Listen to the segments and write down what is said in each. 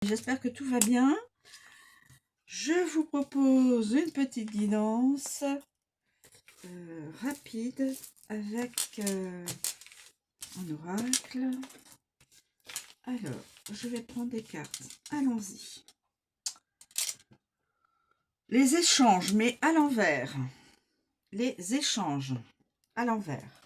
J'espère que tout va bien. Je vous propose une petite guidance rapide avec un oracle. Alors, je vais prendre des cartes. Allons-y. Les échanges, mais à l'envers. Les échanges à l'envers.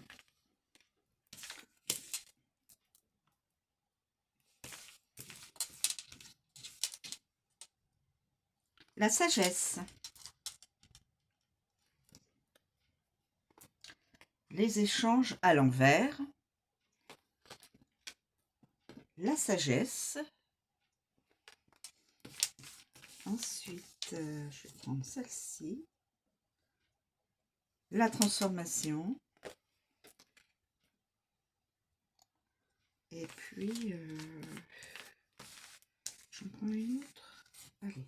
La sagesse. Les échanges à l'envers. La sagesse. Ensuite, je vais prendre celle-ci. La transformation. Et puis, j'en prends une autre. Allez, hop.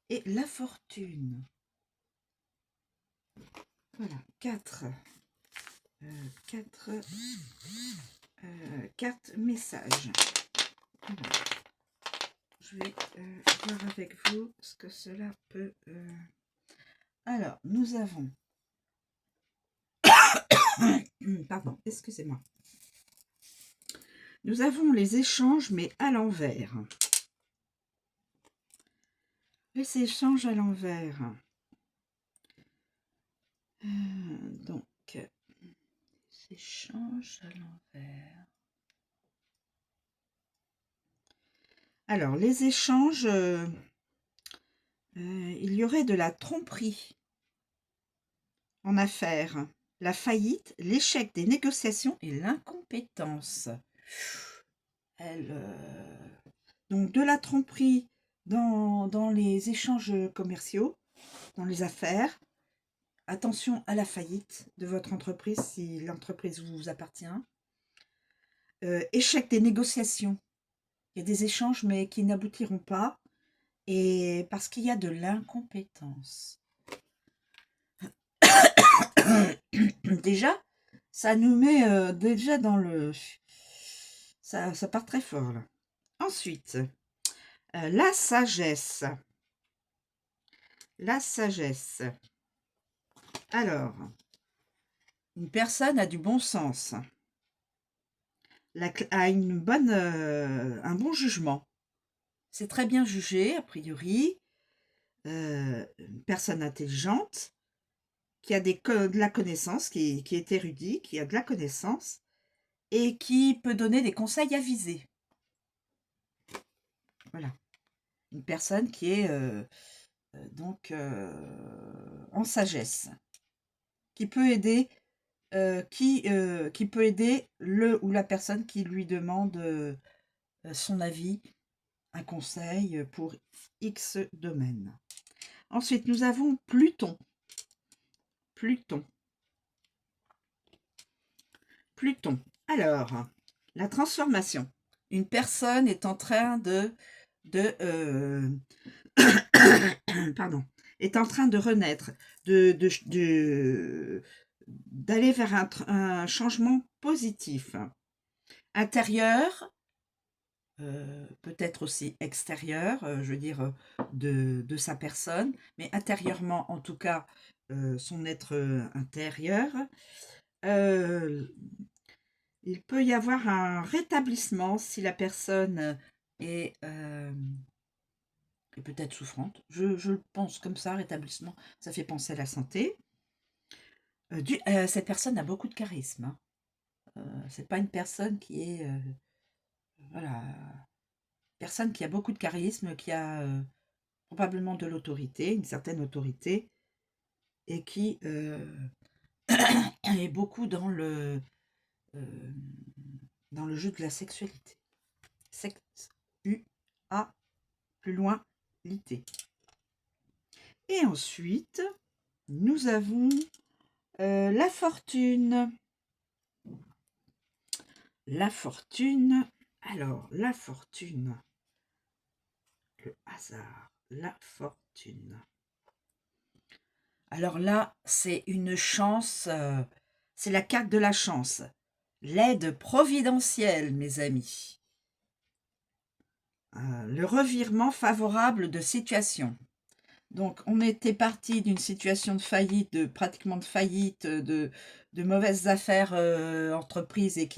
Et la fortune. Voilà, 4 cartes messages. Alors, je vais voir avec vous ce que cela peut... Alors, nous avons... Pardon, excusez-moi. Nous avons les échanges, mais à l'envers. Les échanges à l'envers. Donc, les échanges à l'envers. Alors, les échanges, il y aurait de la tromperie en affaires, la faillite, l'échec des négociations et l'incompétence. Donc, de la tromperie dans les échanges commerciaux, dans les affaires. Attention à la faillite de votre entreprise si l'entreprise vous appartient. Échec des négociations. Il y a des échanges mais qui n'aboutiront pas et parce qu'il y a de l'incompétence. Déjà, ça nous met déjà dans le... Ça part très fort là. Ensuite, la sagesse. La sagesse. Alors, une personne a du bon sens. A un bon jugement. C'est très bien jugé, a priori. Une personne intelligente, qui a de la connaissance, qui est érudit, qui a de la connaissance, et qui peut donner des conseils avisés. Voilà. Une personne qui est donc en sagesse, qui peut aider, qui peut aider le ou la personne qui lui demande son avis, un conseil pour X domaine. Ensuite, nous avons Pluton. Pluton. Pluton. Alors, la transformation. Une personne est en train pardon, est en train de renaître, d'aller vers un changement positif. Intérieur, peut-être aussi extérieur, je veux dire de sa personne, mais intérieurement en tout cas, son être intérieur. Il peut y avoir un rétablissement si la personne est peut-être souffrante. Je le pense comme ça, rétablissement, ça fait penser à la santé. Cette personne a beaucoup de charisme. Hein. C'est pas une personne qui est... voilà. Personne qui a beaucoup de charisme, qui a probablement de l'autorité, une certaine autorité, et qui est beaucoup dans le jeu de la sexualité. Sexe, U-A, plus loin, l'ité. Et ensuite, nous avons la fortune. La fortune. Alors, la fortune. Le hasard. La fortune. Alors là, c'est une chance. C'est la carte de la chance. L'aide providentielle, mes amis. le revirement favorable de situation. Donc, on était parti d'une situation de faillite, pratiquement de faillite, de mauvaises affaires entreprises et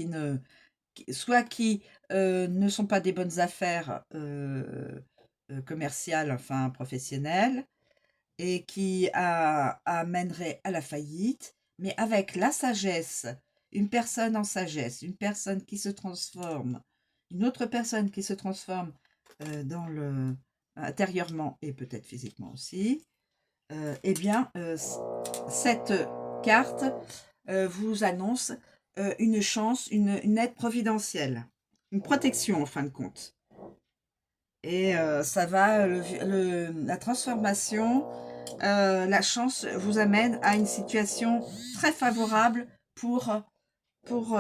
soit qui ne sont pas des bonnes affaires commerciales, enfin professionnelles, et qui amèneraient à la faillite, mais avec la sagesse, une personne en sagesse, une personne qui se transforme, une autre personne qui se transforme intérieurement et peut-être physiquement aussi, eh bien, cette carte vous annonce une chance, une aide providentielle, une protection en fin de compte. Et ça va, la transformation, la chance vous amène à une situation très favorable pour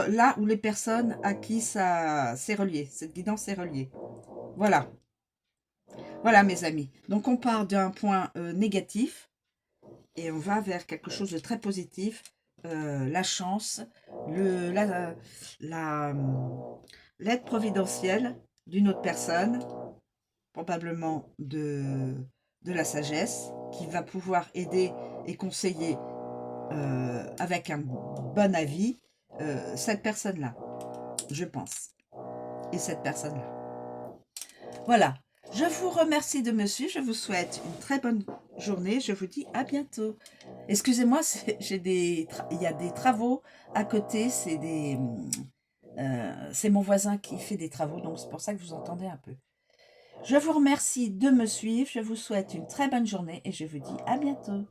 là où les personnes à qui ça c'est relié, cette guidance est reliée. Voilà, voilà mes amis. Donc on part d'un point négatif et on va vers quelque chose de très positif. La chance, la, l'aide providentielle d'une autre personne, probablement de la sagesse, qui va pouvoir aider et conseiller avec un bon avis cette personne-là, je pense. Et cette personne-là. Voilà. Je vous remercie de me suivre. Je vous souhaite une très bonne journée. Je vous dis à bientôt. Excusez-moi, il y a des travaux à côté. C'est mon voisin qui fait des travaux, donc c'est pour ça que vous entendez un peu. Je vous remercie de me suivre. Je vous souhaite une très bonne journée et je vous dis à bientôt.